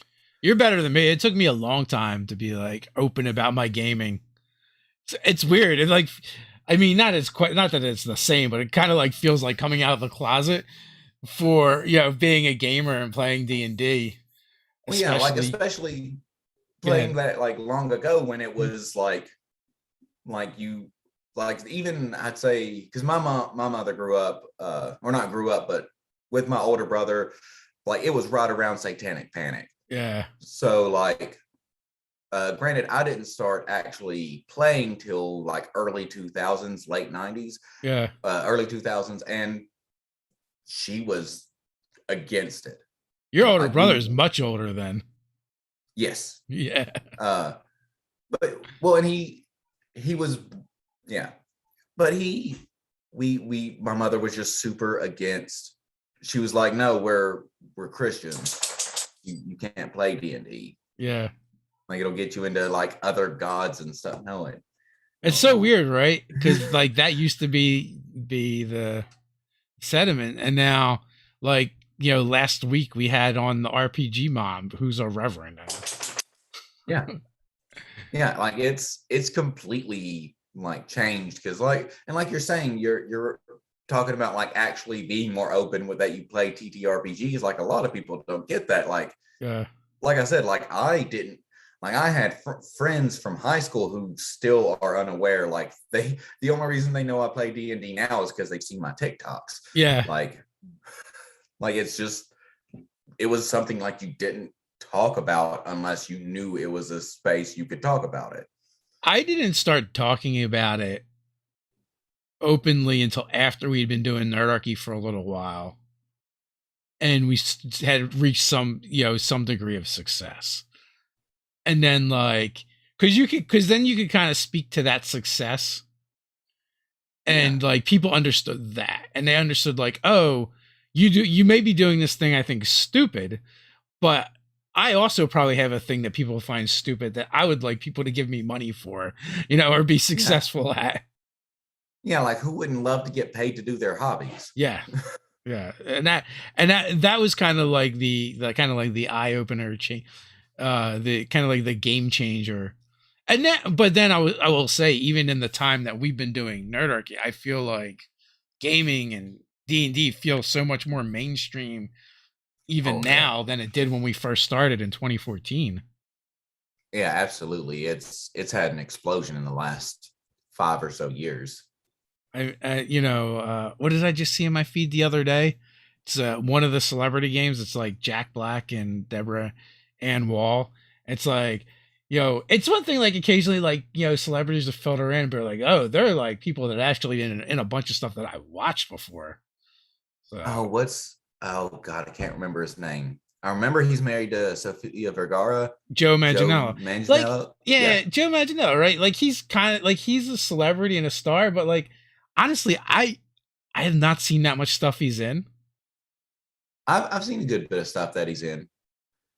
You're better than me. It took me a long time to be like open about my gaming. It's weird. It's like, I mean, not that it's the same, but it kind of like feels like coming out of the closet for being a gamer and playing D&D, Well, yeah, like especially. especially Go playing ahead. that like long ago when it Mm. was like you like even I'd say because my mother grew up or not grew up but with my older brother, like it was right around Satanic Panic. Yeah, So like granted I didn't start actually playing till like early 2000s, late 90s, yeah. early 2000s, and she was against it. Your older Like brother we is much older than. yes. Yeah, uh but well, and he was, yeah, but we my mother was just super against. She was like, no, we're Christians, you can't play D&D, yeah. like it'll get you into like other gods and stuff. No, it It's no so no weird, right? Because like that used to be the sediment, and now like last week we had on the RPG mom, who's a reverend. Yeah, yeah, like it's completely like changed because like and like you're saying you're talking about like actually being more open with that you play TTRPGs. Like a lot of people don't get that. Yeah, Like I said, like I didn't, like I had friends from high school who still are unaware. Like the only reason they know I play D&D now is because they've seen my TikToks. yeah. Like, like it's just, it was something like you didn't talk about unless you knew it was a space you could talk about it. I didn't start talking about it openly until after we'd been doing Nerdarchy for a little while, and we had reached some degree of success. And then like, because then you could kind of speak to that success, Yeah. and like people understood that, and they understood like, oh, you may be doing this thing I think is stupid, but I also probably have a thing that people find stupid that I would like people to give me money for, or be Yeah. successful at. Yeah. Like who wouldn't love to get paid to do their hobbies? Yeah. Yeah. And that was kind of like the kind of like the eye opener the kind of like the game changer. And that, but then I will say, even in the time that we've been doing Nerdarchy, I feel like gaming and D&D feels so much more mainstream even Oh yeah. now than it did when we first started in 2014. Yeah, absolutely. It's had an explosion in the last 5 or so years. What did I just see in my feed the other day? It's one of the celebrity games. It's like Jack Black and Deborah Ann Wall. It's like, it's one thing like occasionally like celebrities to filter in, but like, oh, they're like people that actually in a bunch of stuff that I watched before. Oh, So oh God, I can't remember his name. I remember he's married to Sofia Vergara, Joe Joe Manganiello, like, Manganiello. yeah, Yeah, Joe Manganiello, right? Like he's kind of like he's a celebrity and a star, but like honestly, I have not seen that much stuff he's in. I've seen a good bit of stuff that he's in.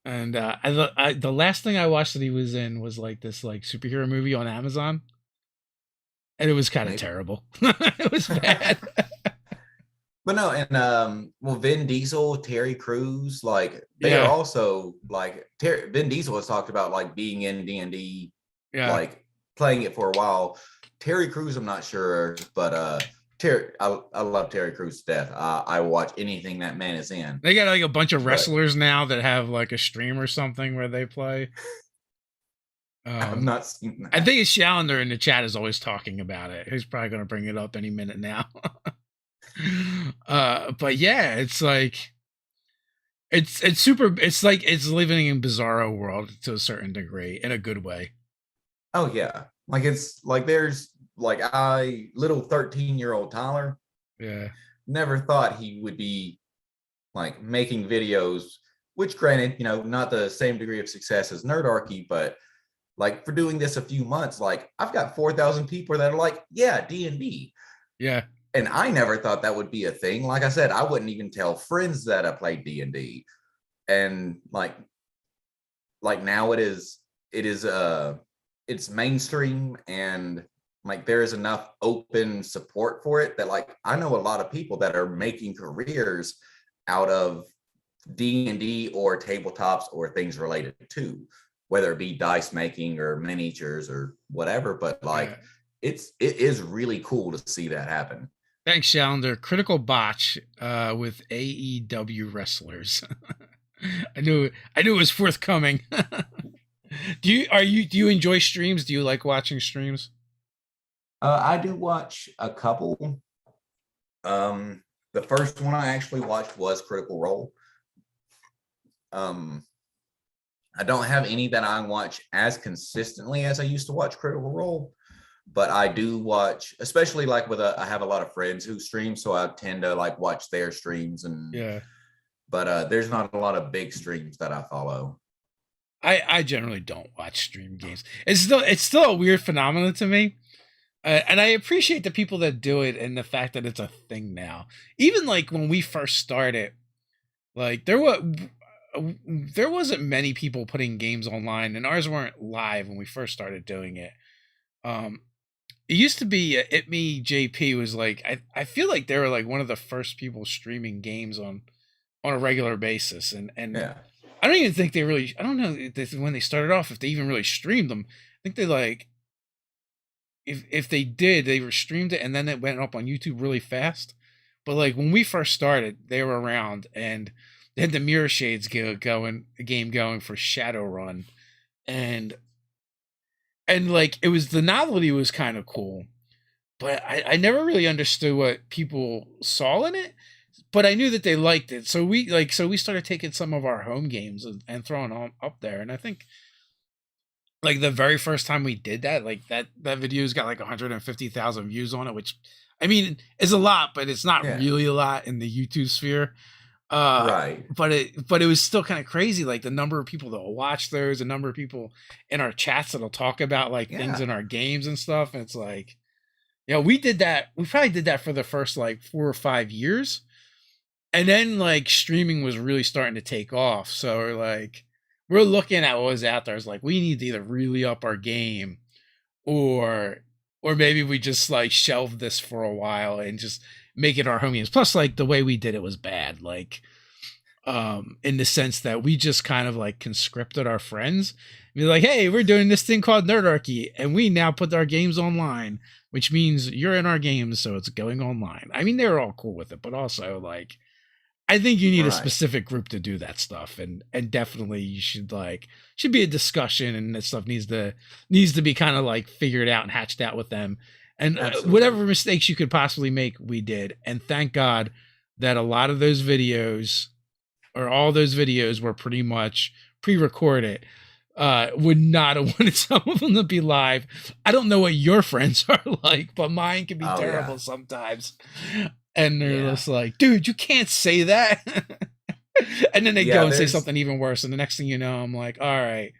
And the last thing I watched that he was in was like this like superhero movie on Amazon, and it was kind of Maybe. terrible. It was bad. But no, and well, Vin Diesel, Terry Crews, like they are Yeah, also like Vin Diesel has talked about like being in D&D, yeah, like playing it for a while. Terry Crews, I'm not sure, but I love Terry Crews to death. I watch anything that man is in. They got like a bunch of But wrestlers now that have like a stream or something where they play. I've Um, not seen I that. think it's Shallender in the chat is always talking about it. He's probably going to bring it up any minute now. But yeah, it's like it's super. It's like it's living in Bizarro world to a certain degree in a good way. Oh yeah, like it's like there's like I little 13-year-old Tyler Yeah, never thought he would be like making videos, which granted, not the same degree of success as Nerdarchy, but like for doing this a few months, like I've got 4,000 people that are like, yeah, D&D. yeah, And I never thought that would be a thing. Like I said, I wouldn't even tell friends that I played D&D. And like now it's mainstream, and like there is enough open support for it that like I know a lot of people that are making careers out of D&D or tabletops or things related to, whether it be dice making or miniatures or whatever. But yeah. like it is really cool to see that happen. Thanks, Shallender. Critical botch with AEW wrestlers. I knew it was forthcoming. Do you enjoy streams? Do you like watching streams? I do watch a couple. The first one I actually watched was Critical Role. um I don't have any that I watch as consistently as I used to watch Critical Role, but I do watch, especially like I have a lot of friends who stream, so I tend to like watch their streams. And Yeah. but there's not a lot of big streams that I follow. I generally don't watch stream games. It's still a weird phenomenon to me. And I appreciate the people that do it and the fact that it's a thing now. Even like when we first started, like there wasn't many people putting games online, and ours weren't live when we first started doing it. Um, it used to be It Me JP was like I feel like they were like one of the first people streaming games on a regular basis, and Yeah. I don't even think they really. I don't know when they started off if they even really streamed them. I think they like if they did, they were streamed it and then it went up on YouTube really fast. But like when we first started, they were around and they had the Mirror Shades game going for Shadowrun, and like it was the novelty was kind of cool, but I never really understood what people saw in it. But I knew that they liked it, so we started taking some of our home games and throwing them up there, and I think like the very first time we did that, like that video's got like 150,000 views on it, which I mean is a lot, but it's not Yeah. really a lot in the YouTube sphere. Right. But it was still kind of crazy, like the number of people that will watch those, the number of people in our chats that'll talk about like things Yeah. in our games and stuff. And it's like, we did that. We probably did that for the first like 4 or 5 years, and then like streaming was really starting to take off. So we're looking at what was out there. It's like we need to either really up our game, or maybe we just like shelve this for a while and just make it our home games. Plus, like the way we did it was bad. Like in the sense that we just kind of like conscripted our friends. Be like, hey, we're doing this thing called Nerdarchy, and we now put our games online, which means you're in our games, so it's going online. I mean, they were all cool with it, but also like I think you need a Right. specific group to do that stuff, and definitely you should be a discussion, and that stuff needs to be kind of like figured out and hatched out with them, and Absolutely. whatever mistakes you could possibly make, we did, and thank God that a lot of those videos or all those videos were pretty much pre-recorded. Would not have wanted some of them to be live. I don't know what your friends are like, but mine can be Oh yeah. terrible sometimes. And they're Yeah. just like, dude, you can't say that. And then they Yeah. go and say There's something even worse. And the next thing you know, I'm like, all right,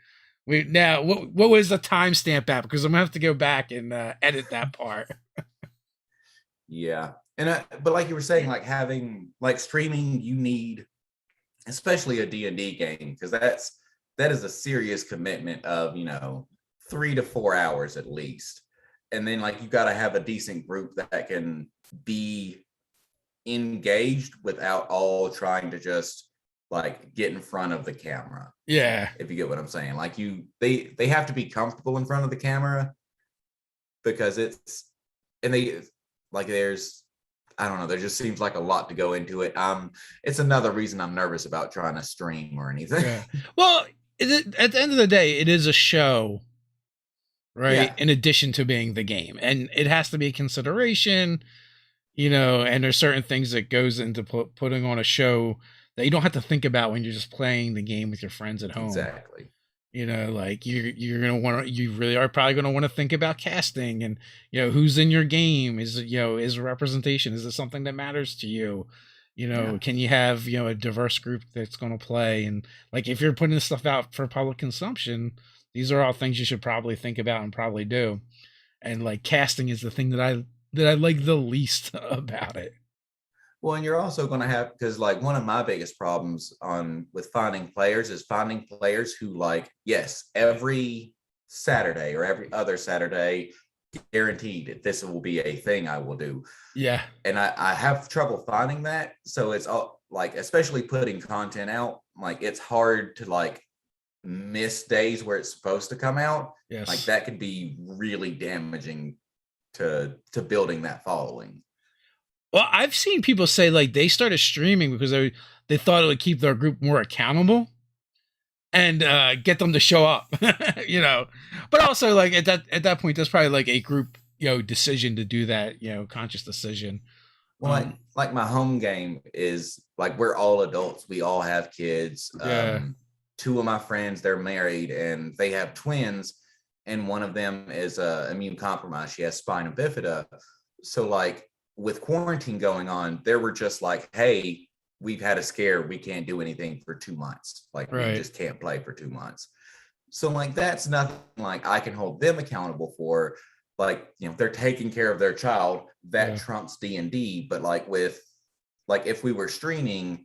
wait, now what was the timestamp at? Because I'm gonna have to go back and edit that part. Yeah. But like you were saying, like having like streaming, you need especially a D&D game, because that is a serious commitment of 3 to 4 hours at least. And then like you got to have a decent group that can be engaged without all trying to just like get in front of the camera, Yeah, if you get what I'm saying. Like they have to be comfortable in front of the camera, because it's and they like I don't know. There just seems like a lot to go into it. It's another reason I'm nervous about trying to stream or anything. Yeah. Well, at the end of the day, it is a show, right? Yeah, In addition to being the game, and it has to be a consideration, and there's certain things that goes into putting on a show that you don't have to think about when you're just playing the game with your friends at home. exactly. Like you're gonna want to, you really are probably gonna want to think about casting and who's in your game. Is representation, is it something that matters to you? Yeah. Can you have a diverse group that's gonna play? And like if you're putting this stuff out for public consumption, these are all things you should probably think about and probably do. And like casting is the thing that I like the least about it. Well, and you're also going to have, because like one of my biggest problems on with finding players is finding players who like, yes, every Saturday or every other Saturday, guaranteed this will be a thing I will do. Yeah. And I have trouble finding that. So it's all like, especially putting content out, like it's hard to like miss days where it's supposed to come out. Yes. Like that could be really damaging to building that following. Well, I've seen people say like they started streaming because they thought it would keep their group more accountable and get them to show up, But also like at that point, that's probably like a group decision to do that, conscious decision. Well, like my home game is like we're all adults. We all have kids. Yeah. Two of my friends, they're married and they have twins, and one of them is immune compromised. She has spina bifida. So like with quarantine going on, there were just like, hey, we've had a scare. We can't do anything for 2 months. Like Right. we just can't play for 2 months. So like that's nothing like I can hold them accountable for. Like, they're taking care of their child. That trumps D&D. But like if we were streaming,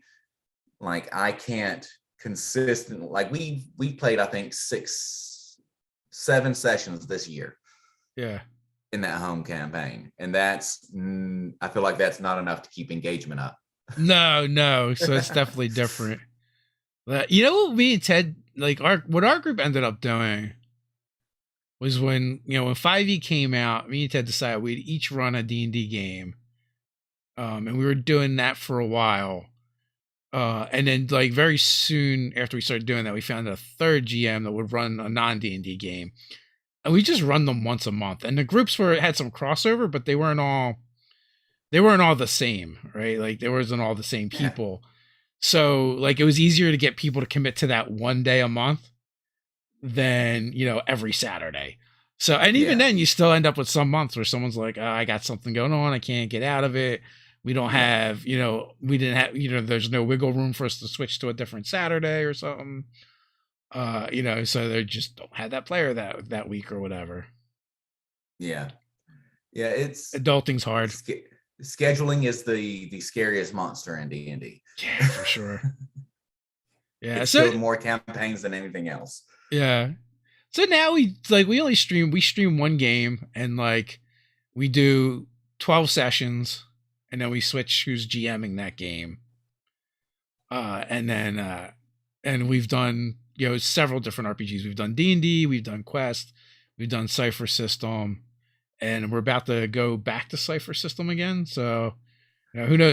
like I can't consistently, like we played I think 6-7 sessions this year. Yeah. In that home campaign, and that's I feel like that's not enough to keep engagement up. No, so it's definitely different. But what me and Ted like what our group ended up doing was when 5e came out, me and Ted decided we'd each run a D&D game, and we were doing that for a while, and then like very soon after we started doing that, we found a third GM that would run a non-D&D game. And we just run them once a month. And the groups had some crossover, but they weren't all the same, right? Like they wasn't all the same people. Yeah. So like it was easier to get people to commit to that one day a month than, every Saturday. So, and even then you still end up with some months where someone's like, oh, I got something going on. I can't get out of it. We don't have, we didn't have, there's no wiggle room for us to switch to a different Saturday or something. So they just don't have that player that week or whatever. Yeah, it's adulting's hard. Scheduling is the scariest monster in D&D. Yeah, for sure. Yeah, it's so more campaigns than anything else. Yeah, so now we only stream one game, and like we do 12 sessions, and then we switch who's GMing that game. And then and we've done several different RPGs. We've done D&D, we've done Quest, we've done Cypher System, and we're about to go back to Cypher System again. So, who knows?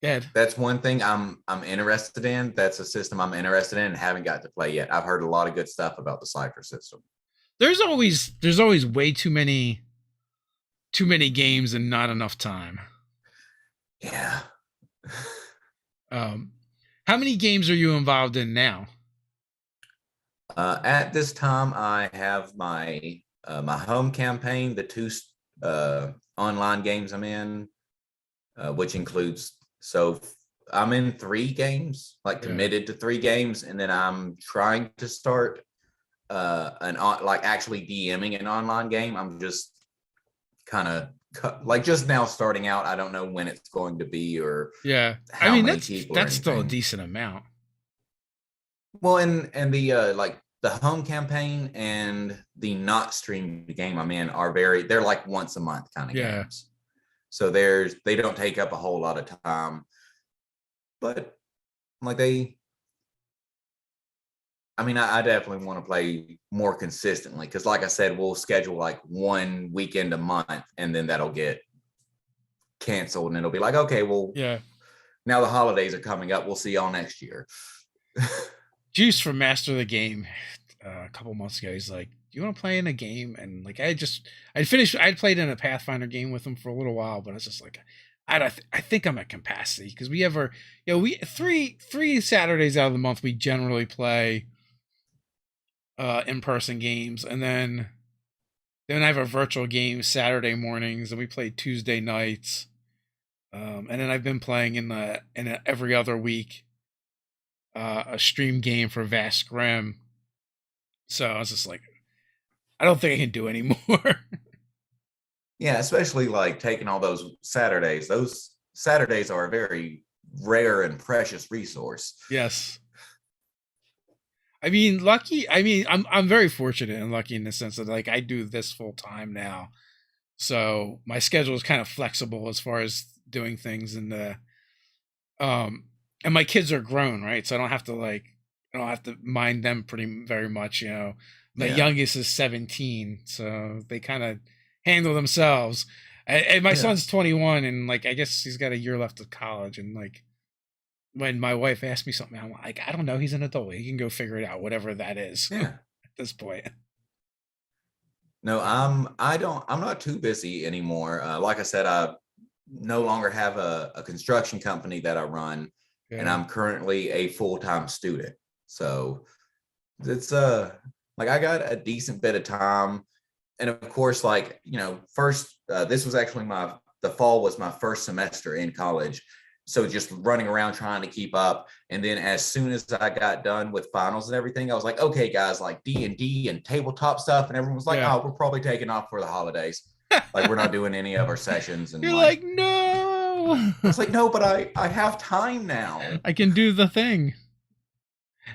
That's one thing I'm interested in. That's a system I'm interested in and haven't got to play yet. I've heard a lot of good stuff about the Cypher System. There's always way too many games and not enough time. Yeah. How many games are you involved in now? At this time, I have my my home campaign, the 2 online games I'm in, which includes, so I'm in 3 games, like committed to 3 games, and then I'm trying to start like actually DMing an online game. I'm just kind of like just now starting out. I don't know when it's going to be or how many people that's still a decent amount. Well, and the like the home campaign and the not streamed game I'm in they're like once a month kind of games. So they don't take up a whole lot of time, but like I definitely want to play more consistently, because like I said, we'll schedule like one weekend a month, and then that'll get canceled, and it'll be like, okay, well, Yeah. now the holidays are coming up. We'll see y'all next year. Juice from Master of the Game a couple months ago. He's like, "Do you want to play in a game?" And like, I'd played in a Pathfinder game with him for a little while, but I was just like, I think I'm at capacity because we ever, we three Saturdays out of the month we generally play in person games, and then I have a virtual game Saturday mornings, and we play Tuesday nights. And then I've been playing in every other week a stream game for Vast Grim. So I was just like, I don't think I can do anymore. Yeah, especially like taking all those Saturdays. Those Saturdays are a very rare and precious resource. Yes. I mean, lucky. I mean, I'm very fortunate and lucky in the sense that like I do this full time now, so my schedule is kind of flexible as far as doing things, um, and my kids are grown, right? So I don't have to mind them very much. My Yeah. youngest is 17, so they kind of handle themselves. And my Yeah. son's 21, and like I guess he's got a year left of college, and like when my wife asked me something, I'm like, I don't know. He's an adult. He can go figure it out, whatever that is. Yeah. At this point. No, I'm not too busy anymore. Like I said, I no longer have a construction company that I run, and Yeah. I'm currently a full-time student. So it's like I got a decent bit of time. And of course, like, first this was actually the fall was my first semester in college. So just running around trying to keep up. And then as soon as I got done with finals and everything, I was like, okay, guys, like D&D and tabletop stuff. And everyone was like, Yeah. oh, we're probably taking off for the holidays. Like, we're not doing any of our sessions. And You're like, like, no. I was like, no, but I have time now. I can do the thing.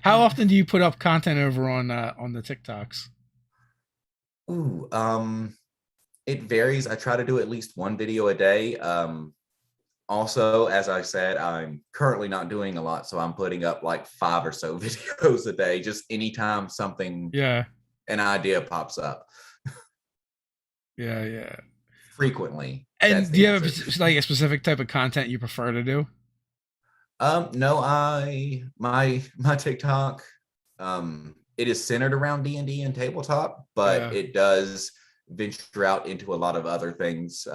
How often do you put up content over on the TikToks? Ooh, it varies. I try to do at least one video a day. Also, as I said, I'm currently not doing a lot, so I'm putting up like 5 or so videos a day, just anytime Yeah. an idea pops up. Yeah. Frequently. That's And do the you have answer. like a specific type of content you prefer to do? No, my TikTok, it is centered around D&D and tabletop, but Yeah. it does venture out into a lot of other things.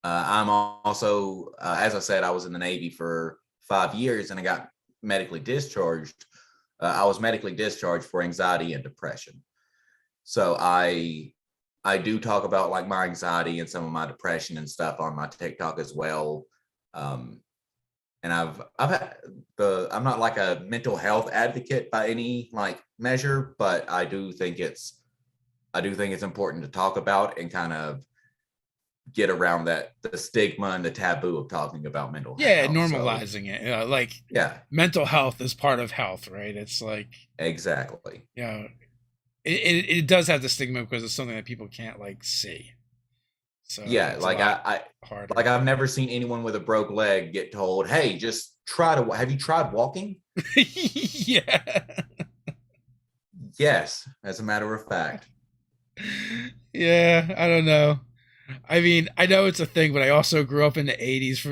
I'm also, as I said, I was in the Navy for 5 years, and I got medically discharged. I was medically discharged for anxiety and depression. So I do talk about like my anxiety and some of my depression and stuff on my TikTok as well. And I've had I'm not like a mental health advocate by any like measure, but I do think it's important to talk about and kind of get around the stigma and the taboo of talking about mental Yeah, health. So normalizing it. Like yeah, mental health is part of health, right? It's like, exactly. it does have the stigma because it's something that people can't like see. So Yeah, it's a like lot I harder. like I've never seen anyone with a broke leg get told, "Hey, just try to have you tried walking?" Yeah. Yes, as a matter of fact. Yeah, I don't know. I mean, I know it's a thing, but I also grew up in the '80s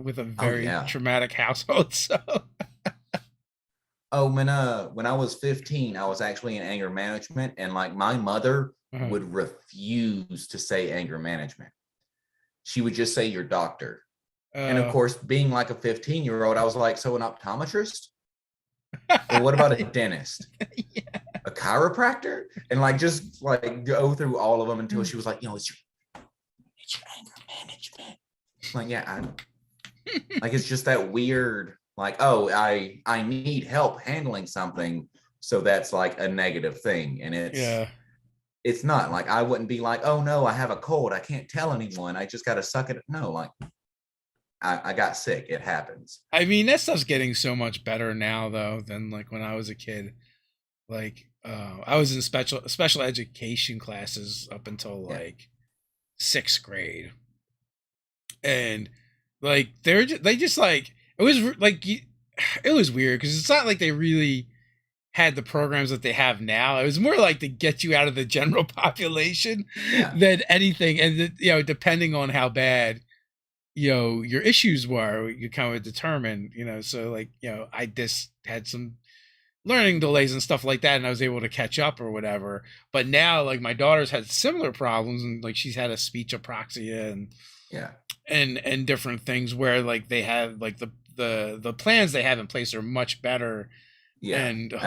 with a Oh very yeah. traumatic household. So, Oh, when I was 15, I was actually in anger management, and like my mother uh-huh. would refuse to say anger management. She would just say your doctor. And of uh, course, being like a 15-year-old, I was like, so an optometrist? Or what about a dentist? yeah. A chiropractor? And like just like go through all of them until she was like, it's your anger management. Like, yeah, like it's just that weird, like, oh, I need help handling something. So that's like a negative thing. And Yeah. it's not like I wouldn't be like, oh no, I have a cold. I can't tell anyone. I just gotta suck it. No, like I got sick. It happens. I mean, that stuff's getting so much better now, though, than like when I was a kid. Like, I was in special education classes up until Yeah. like sixth grade, and like they just like it was like it was weird because it's not like they really had the programs that they have now. It was more like to get you out of the general population Yeah. than anything. And you know, depending on how bad, you know, your issues were, you kind of determine, you know. So like, you know, I just had some learning delays and stuff like that, and I was able to catch up or whatever. But now, like, my daughter's had similar problems, and like she's had a speech apraxia and Yeah. and different things where like they have like the plans they have in place are much better Yeah. and holistic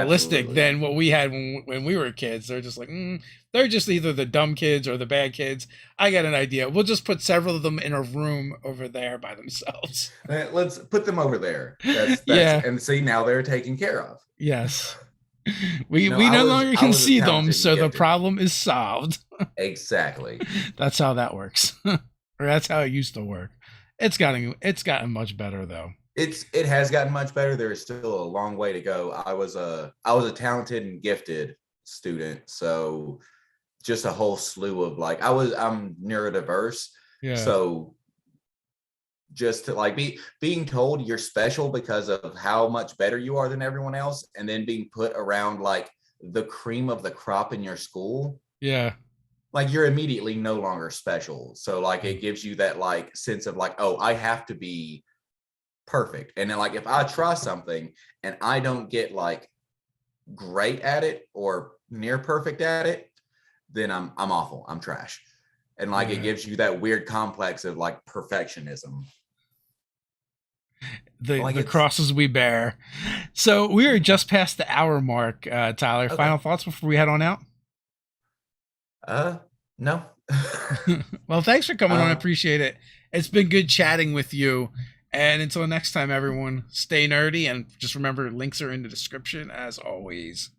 Absolutely. than what we had when we were kids. They're just like, they're just either the dumb kids or the bad kids. I got an idea. We'll just put several of them in a room over there by themselves. Let's put them over there. That's Yeah. and see, now they're taken care of. Yes. We No, we no longer I can was a see them, talented and so the gifted. problem is solved. Exactly. That's how that works. Or that's how it used to work. It's gotten much better though. It has gotten much better. There is still a long way to go. I was a talented and gifted student, so just a whole slew of like I'm neurodiverse, Yeah. so just to like being told you're special because of how much better you are than everyone else, and then being put around like the cream of the crop in your school, Yeah. like you're immediately no longer special. So like Mm. it gives you that like sense of like, oh, I have to be perfect. And then like if I try something and I don't get like great at it or near perfect at it, then I'm awful. I'm trash. And like it Yeah. gives you that weird complex of like perfectionism. Like The it's crosses we bear. So we are just past the hour mark, Tyler. okay. Final thoughts before we head on out? No. Well, thanks for coming on. I uh appreciate it. It's been good chatting with you. And until next time, everyone, stay nerdy and just remember links are in the description as always.